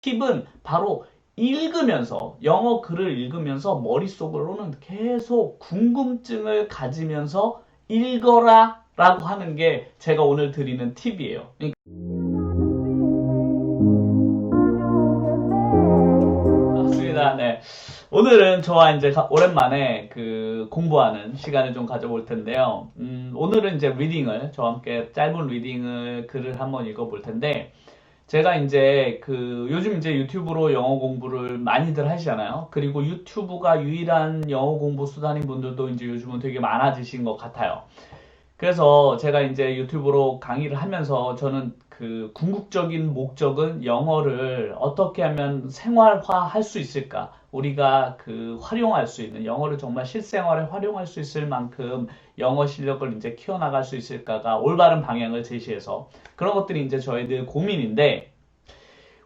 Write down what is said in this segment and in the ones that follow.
팁은 바로 읽으면서, 영어 글을 읽으면서 머릿속으로는 계속 궁금증을 가지면서 읽어라 라고 하는 게 제가 오늘 드리는 팁이에요. 반갑습니다. 네. 오늘은 저와 이제 오랜만에 그 공부하는 시간을 좀 가져볼 텐데요. 오늘은 이제 저와 함께 짧은 리딩을 글을 한번 읽어볼 텐데, 제가 이제 요즘 이제 유튜브로 영어 공부를 많이들 하시잖아요. 그리고 유튜브가 유일한 영어 공부 수단인 분들도 이제 요즘은 되게 많아지신 것 같아요. 그래서 제가 이제 유튜브로 강의를 하면서 저는 그 궁극적인 목적은 영어를 어떻게 하면 생활화 할 수 있을까? 우리가 활용할 수 있는, 영어를 정말 실생활에 활용할 수 있을 만큼 영어 실력을 이제 키워나갈 수 있을까가 올바른 방향을 제시해서 그런 것들이 이제 저의 늘 고민인데,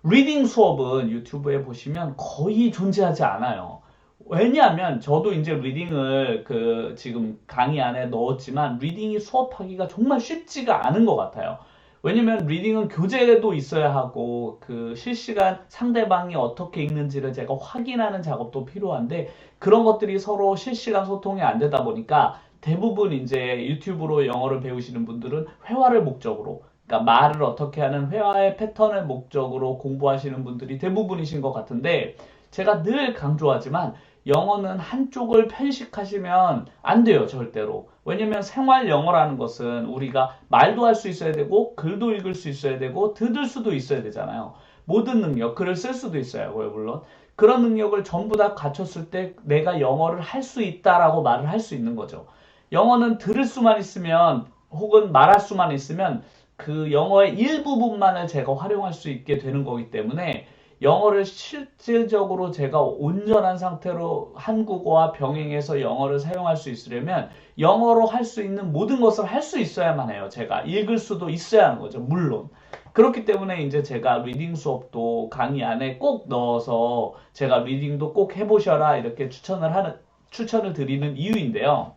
리딩 수업은 유튜브에 보시면 거의 존재하지 않아요. 왜냐하면 저도 이제 리딩을 지금 강의 안에 넣었지만 리딩이 수업하기가 정말 쉽지가 않은 것 같아요. 왜냐면 리딩은 교재도 있어야 하고 실시간 상대방이 어떻게 읽는지를 제가 확인하는 작업도 필요한데, 그런 것들이 서로 실시간 소통이 안 되다 보니까 대부분 이제 유튜브로 영어를 배우시는 분들은 회화를 목적으로, 그러니까 말을 어떻게 하는 회화의 패턴을 목적으로 공부하시는 분들이 대부분이신 것 같은데, 제가 늘 강조하지만 영어는 한쪽을 편식하시면 안 돼요, 절대로. 왜냐면 생활 영어라는 것은 우리가 말도 할 수 있어야 되고, 글도 읽을 수 있어야 되고, 듣을 수도 있어야 되잖아요. 모든 능력, 글을 쓸 수도 있어야 하고요, 물론. 그런 능력을 전부 다 갖췄을 때 내가 영어를 할 수 있다라고 말을 할 수 있는 거죠. 영어는 들을 수만 있으면, 혹은 말할 수만 있으면 그 영어의 일부분만을 제가 활용할 수 있게 되는 거기 때문에, 영어를 실질적으로 제가 온전한 상태로 한국어와 병행해서 영어를 사용할 수 있으려면 영어로 할 수 있는 모든 것을 할 수 있어야만 해요. 제가 읽을 수도 있어야 하는 거죠, 물론. 그렇기 때문에 이제 제가 리딩 수업도 강의 안에 꼭 넣어서 제가 리딩도 꼭 해보셔라 이렇게 추천을 드리는 이유인데요.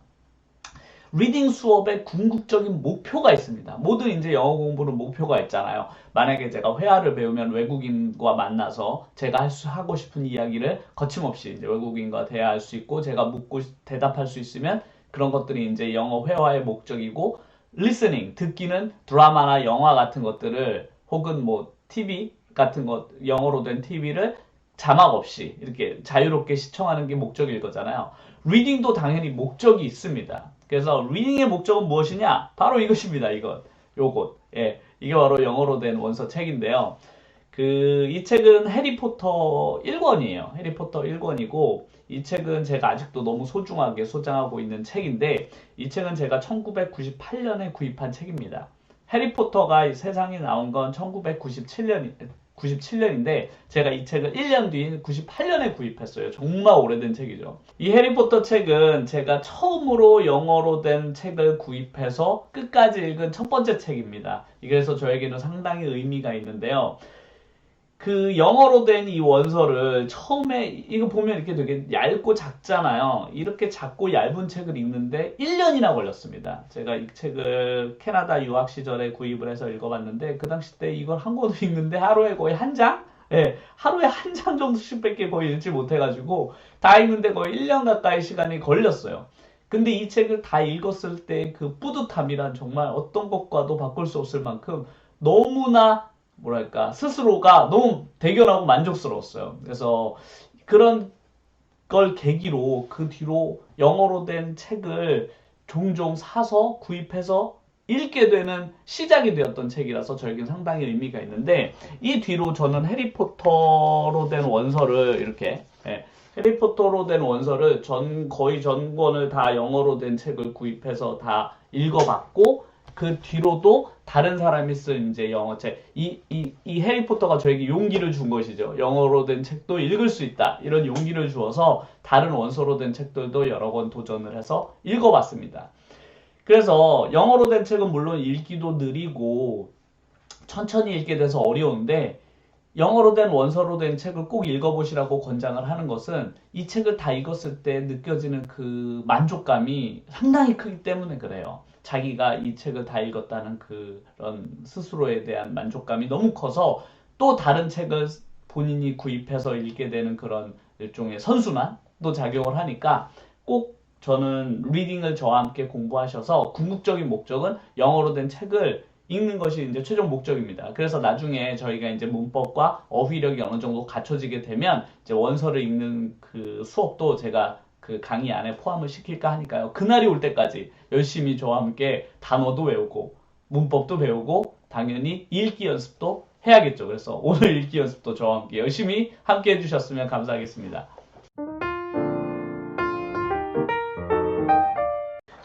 리딩 수업의 궁극적인 목표가 있습니다. 모든 이제 영어 공부는 목표가 있잖아요. 만약에 제가 회화를 배우면 외국인과 만나서 제가 하고 싶은 이야기를 거침없이 이제 외국인과 대화할 수 있고, 제가 묻고 대답할 수 있으면 그런 것들이 이제 영어 회화의 목적이고, listening, 듣기는 드라마나 영화 같은 것들을, 혹은 뭐 TV 같은 것, 영어로 된 TV를 자막 없이 이렇게 자유롭게 시청하는 게 목적일 거잖아요. 리딩도 당연히 목적이 있습니다. 그래서 리딩의 목적은 무엇이냐? 바로 이것입니다. 요것. 예. 이게 바로 영어로 된 원서 책인데요. 이 책은 해리포터 1권이에요. 해리포터 1권이고, 이 책은 제가 아직도 너무 소중하게 소장하고 있는 책인데, 이 책은 제가 1998년에 구입한 책입니다. 해리포터가 세상에 나온 건 1997년인데 제가 이 책을 1년 뒤인 98년에 구입했어요. 정말 오래된 책이죠. 이 해리포터 책은 제가 처음으로 영어로 된 책을 구입해서 끝까지 읽은 첫 번째 책입니다. 그래서 저에게는 상당히 의미가 있는데요. 영어로 된 이 원서를 처음에, 이거 보면 이렇게 되게 얇고 작잖아요. 이렇게 작고 얇은 책을 읽는데 1년이나 걸렸습니다. 제가 이 책을 캐나다 유학 시절에 구입을 해서 읽어봤는데, 그 당시 때 이걸 한 권 읽는데 하루에 거의 한 장? 예, 하루에 한 장 정도씩밖에 거의 읽지 못해가지고 다 읽는데 거의 1년 가까이 시간이 걸렸어요. 근데 이 책을 다 읽었을 때 그 뿌듯함이란 정말 어떤 것과도 바꿀 수 없을 만큼 너무나, 뭐랄까, 스스로가 너무 대견하고 만족스러웠어요. 그래서 그런 걸 계기로 그 뒤로 영어로 된 책을 종종 사서 구입해서 읽게 되는 시작이 되었던 책이라서 저에겐 상당히 의미가 있는데, 이 뒤로 저는 해리포터로 된 원서를 이렇게, 예, 해리포터로 된 원서를 거의 전권을 다 영어로 된 책을 구입해서 다 읽어봤고, 그 뒤로도 다른 사람이 쓴 이제 영어책, 이 해리포터가 저에게 용기를 준 것이죠. 영어로 된 책도 읽을 수 있다, 이런 용기를 주어서 다른 원서로 된 책들도 여러 권 도전을 해서 읽어봤습니다. 그래서 영어로 된 책은 물론 읽기도 느리고 천천히 읽게 돼서 어려운데, 영어로 된 원서로 된 책을 꼭 읽어보시라고 권장을 하는 것은, 이 책을 다 읽었을 때 느껴지는 그 만족감이 상당히 크기 때문에 그래요. 자기가 이 책을 다 읽었다는 그런 스스로에 대한 만족감이 너무 커서 또 다른 책을 본인이 구입해서 읽게 되는 그런 일종의 선순환도 작용을 하니까 꼭 저는 리딩을 저와 함께 공부하셔서 궁극적인 목적은 영어로 된 책을 읽는 것이 이제 최종 목적입니다. 그래서 나중에 저희가 이제 문법과 어휘력이 어느 정도 갖춰지게 되면 이제 원서를 읽는 그 수업도 제가 그 강의 안에 포함을 시킬까 하니까요. 그날이 올 때까지 열심히 저와 함께 단어도 외우고 문법도 배우고 당연히 읽기 연습도 해야겠죠. 그래서 오늘 읽기 연습도 저와 함께 열심히 함께 해주셨으면 감사하겠습니다.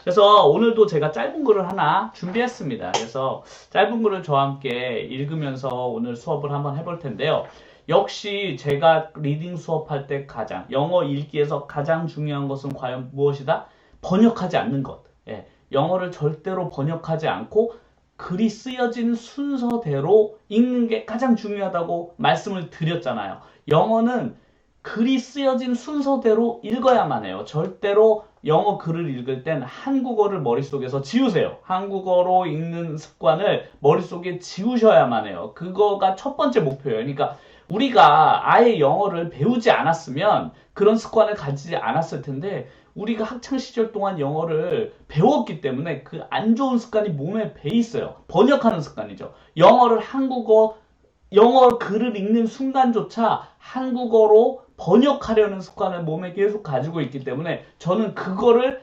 그래서 오늘도 제가 짧은 글을 하나 준비했습니다. 그래서 짧은 글을 저와 함께 읽으면서 오늘 수업을 한번 해볼 텐데요. 역시 제가 리딩 수업할 때 영어 읽기에서 가장 중요한 것은 과연 무엇이다? 번역하지 않는 것. 예, 영어를 절대로 번역하지 않고 글이 쓰여진 순서대로 읽는 게 가장 중요하다고 말씀을 드렸잖아요. 영어는 글이 쓰여진 순서대로 읽어야만 해요. 절대로 영어 글을 읽을 땐 한국어를 머릿속에서 지우세요. 한국어로 읽는 습관을 머릿속에 지우셔야만 해요. 그거가 첫 번째 목표예요. 그러니까 우리가 아예 영어를 배우지 않았으면 그런 습관을 가지지 않았을 텐데 우리가 학창 시절 동안 영어를 배웠기 때문에 그 안 좋은 습관이 몸에 배 있어요. 번역하는 습관이죠. 영어 글을 읽는 순간조차 한국어로 번역하려는 습관을 몸에 계속 가지고 있기 때문에 저는 그거를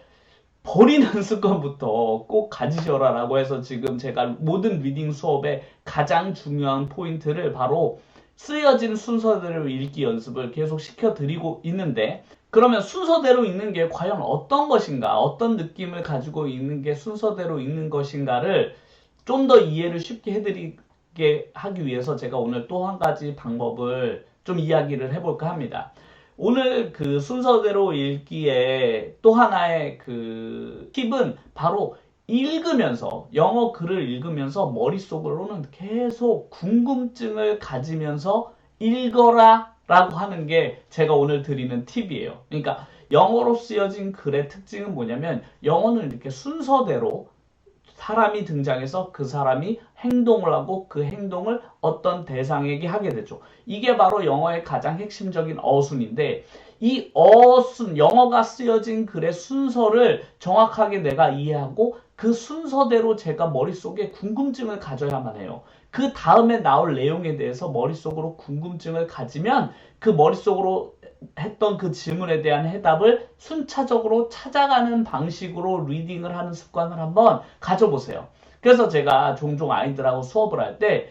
버리는 습관부터 꼭 가지셔라 라고 해서 지금 제가 모든 리딩 수업의 가장 중요한 포인트를 바로 쓰여진 순서대로 읽기 연습을 계속 시켜드리고 있는데 그러면 순서대로 읽는 게 과연 어떤 것인가, 어떤 느낌을 가지고 읽는 게 순서대로 읽는 것인가를 좀 더 이해를 쉽게 해드리게 하기 위해서 제가 오늘 또 한 가지 방법을 좀 이야기를 해볼까 합니다. 오늘 그 순서대로 읽기에 또 하나의 그 팁은 바로 읽으면서 영어 글을 읽으면서 머릿속으로는 계속 궁금증을 가지면서 읽어라 라고 하는 게 제가 오늘 드리는 팁이에요. 그러니까 영어로 쓰여진 글의 특징은 뭐냐면 영어는 이렇게 순서대로 사람이 등장해서 그 사람이 행동을 하고 그 행동을 어떤 대상에게 하게 되죠. 이게 바로 영어의 가장 핵심적인 어순인데 이 어순, 영어가 쓰여진 글의 순서를 정확하게 내가 이해하고 그 순서대로 제가 머릿속에 궁금증을 가져야만 해요. 그 다음에 나올 내용에 대해서 머릿속으로 궁금증을 가지면 그 머릿속으로 했던 그 질문에 대한 해답을 순차적으로 찾아가는 방식으로 리딩을 하는 습관을 한번 가져보세요. 그래서 제가 종종 아이들하고 수업을 할 때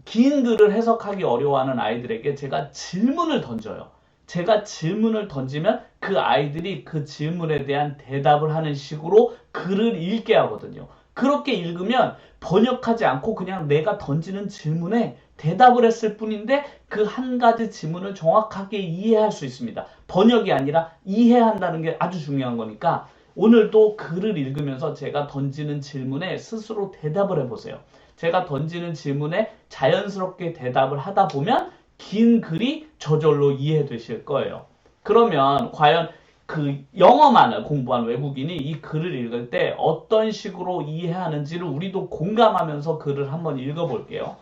긴 글을 해석하기 어려워하는 아이들에게 제가 질문을 던져요. 제가 질문을 던지면 그 아이들이 그 질문에 대한 대답을 하는 식으로 글을 읽게 하거든요. 그렇게 읽으면 번역하지 않고 그냥 내가 던지는 질문에 대답을 했을 뿐인데 그 한 가지 지문을 정확하게 이해할 수 있습니다. 번역이 아니라 이해한다는 게 아주 중요한 거니까 오늘도 글을 읽으면서 제가 던지는 질문에 스스로 대답을 해보세요. 제가 던지는 질문에 자연스럽게 대답을 하다 보면 긴 글이 저절로 이해되실 거예요. 그러면 과연 그 영어만을 공부한 외국인이 이 글을 읽을 때 어떤 식으로 이해하는지를 우리도 공감하면서 글을 한번 읽어볼게요.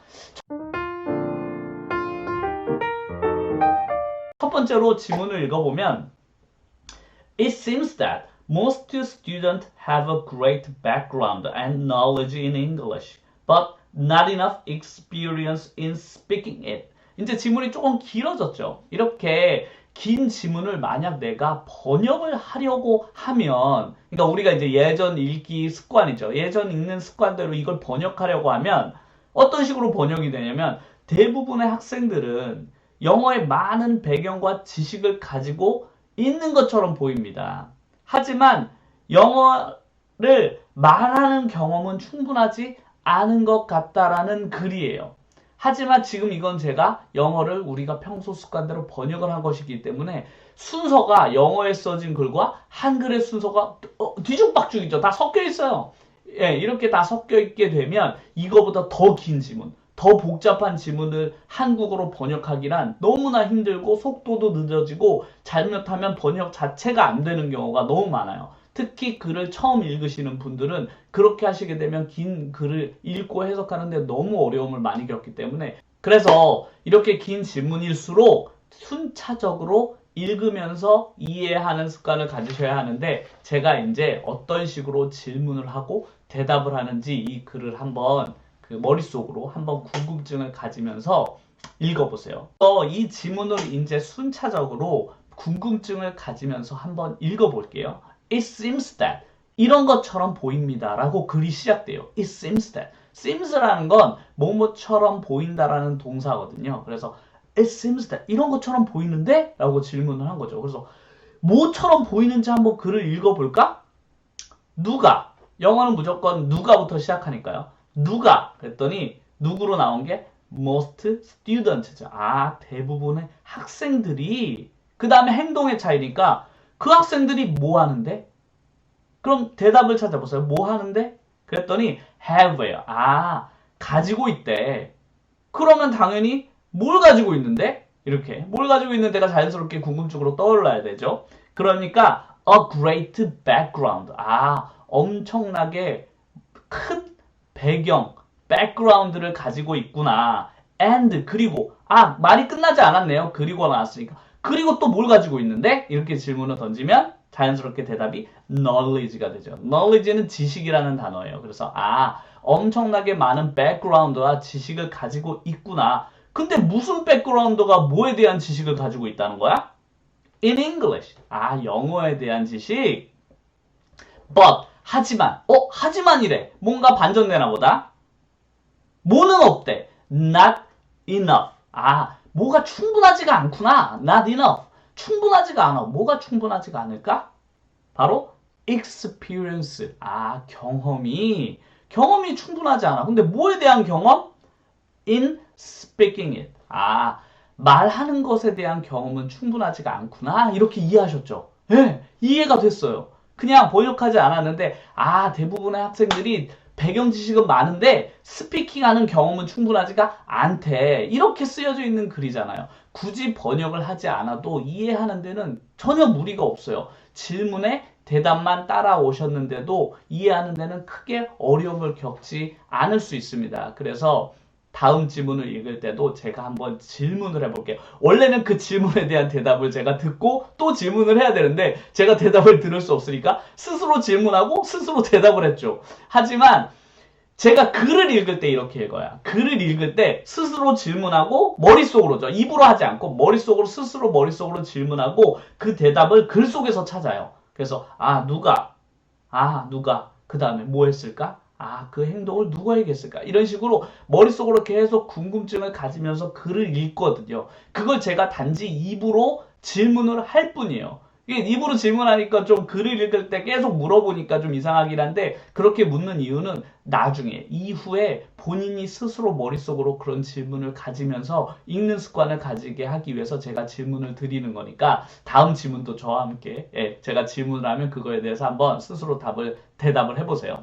첫 번째로 지문을 읽어보면 It seems that most students have a great background and knowledge in English, but not enough experience in speaking it. 이제 지문이 조금 길어졌죠. 이렇게 긴 지문을 만약 내가 번역을 하려고 하면, 그러니까 우리가 이제 예전 읽기 습관이죠. 예전 읽는 습관대로 이걸 번역하려고 하면 어떤 식으로 번역이 되냐면 대부분의 학생들은 영어의 많은 배경과 지식을 가지고 있는 것처럼 보입니다. 하지만 영어를 말하는 경험은 충분하지 않은 것 같다라는 글이에요. 하지만 지금 이건 제가 영어를 우리가 평소 습관대로 번역을 한 것이기 때문에 순서가 영어에 써진 글과 한글의 순서가 뒤죽박죽이죠. 다 섞여 있어요. 예, 이렇게 다 섞여 있게 되면 이거보다 더 긴 지문, 더 복잡한 지문을 한국어로 번역하기란 너무나 힘들고 속도도 늦어지고 잘못하면 번역 자체가 안 되는 경우가 너무 많아요. 특히 글을 처음 읽으시는 분들은 그렇게 하시게 되면 긴 글을 읽고 해석하는데 너무 어려움을 많이 겪기 때문에 그래서 이렇게 긴 질문일수록 순차적으로 읽으면서 이해하는 습관을 가지셔야 하는데 제가 이제 어떤 식으로 질문을 하고 대답을 하는지 이 글을 한번 그 머릿속으로 한번 궁금증을 가지면서 읽어보세요. 이 지문을 이제 순차적으로 궁금증을 가지면서 한번 읽어볼게요. It seems that 이런 것처럼 보입니다 라고 글이 시작돼요. It seems that seems라는 건 뭐뭐처럼 보인다라는 동사거든요. 그래서 It seems that 이런 것처럼 보이는데? 라고 질문을 한 거죠. 그래서 뭐처럼 보이는지 한번 글을 읽어볼까? 누가? 영어는 무조건 누가부터 시작하니까요. 누가? 그랬더니 누구로 나온 게 most students죠. 아, 대부분의 학생들이 그 다음에 행동의 차이니까 그 학생들이 뭐 하는데? 그럼 대답을 찾아보세요. 뭐 하는데? 그랬더니 have요. 아, 가지고 있대. 그러면 당연히 뭘 가지고 있는데? 이렇게 뭘 가지고 있는 데가 자연스럽게 궁금증으로 떠올라야 되죠. 그러니까 a great background. 아, 엄청나게 큰 배경, background를 가지고 있구나. and 그리고 말이 끝나지 않았네요. 그리고 나왔으니까. 그리고 또 뭘 가지고 있는데? 이렇게 질문을 던지면 자연스럽게 대답이 knowledge가 되죠. knowledge는 지식이라는 단어예요. 그래서 엄청나게 많은 background와 지식을 가지고 있구나. 근데 무슨 background가 뭐에 대한 지식을 가지고 있다는 거야? In English. 영어에 대한 지식. But 하지만이래. 뭔가 반전되나 보다. 뭐는 없대. Not enough. 뭐가 충분하지가 않구나. Not enough. 충분하지가 않아. 뭐가 충분하지가 않을까? 바로 experience. 경험이 충분하지 않아. 근데 뭐에 대한 경험? In speaking it. 말하는 것에 대한 경험은 충분하지가 않구나. 이렇게 이해하셨죠? 네, 이해가 됐어요. 그냥 번역하지 않았는데 대부분의 학생들이 배경 지식은 많은데 스피킹하는 경험은 충분하지가 않대. 이렇게 쓰여져 있는 글이잖아요. 굳이 번역을 하지 않아도 이해하는 데는 전혀 무리가 없어요. 질문에 대답만 따라오셨는데도 이해하는 데는 크게 어려움을 겪지 않을 수 있습니다. 그래서 다음 질문을 읽을 때도 제가 한번 질문을 해볼게요. 원래는 그 질문에 대한 대답을 제가 듣고 또 질문을 해야 되는데 제가 대답을 들을 수 없으니까 스스로 질문하고 스스로 대답을 했죠. 하지만 제가 글을 읽을 때 이렇게 읽어요. 글을 읽을 때 스스로 질문하고 머릿속으로죠. 입으로 하지 않고 스스로 머릿속으로 질문하고 그 대답을 글 속에서 찾아요. 그래서 누가 그 다음에 뭐 했을까? 그 행동을 누구에게 했을까? 이런 식으로 머릿속으로 계속 궁금증을 가지면서 글을 읽거든요. 그걸 제가 단지 입으로 질문을 할 뿐이에요. 이게 입으로 질문하니까 좀 글을 읽을 때 계속 물어보니까 좀 이상하긴 한데 그렇게 묻는 이유는 나중에 이후에 본인이 스스로 머릿속으로 그런 질문을 가지면서 읽는 습관을 가지게 하기 위해서 제가 질문을 드리는 거니까 다음 질문도 저와 함께 제가 질문을 하면 그거에 대해서 한번 스스로 대답을 해보세요.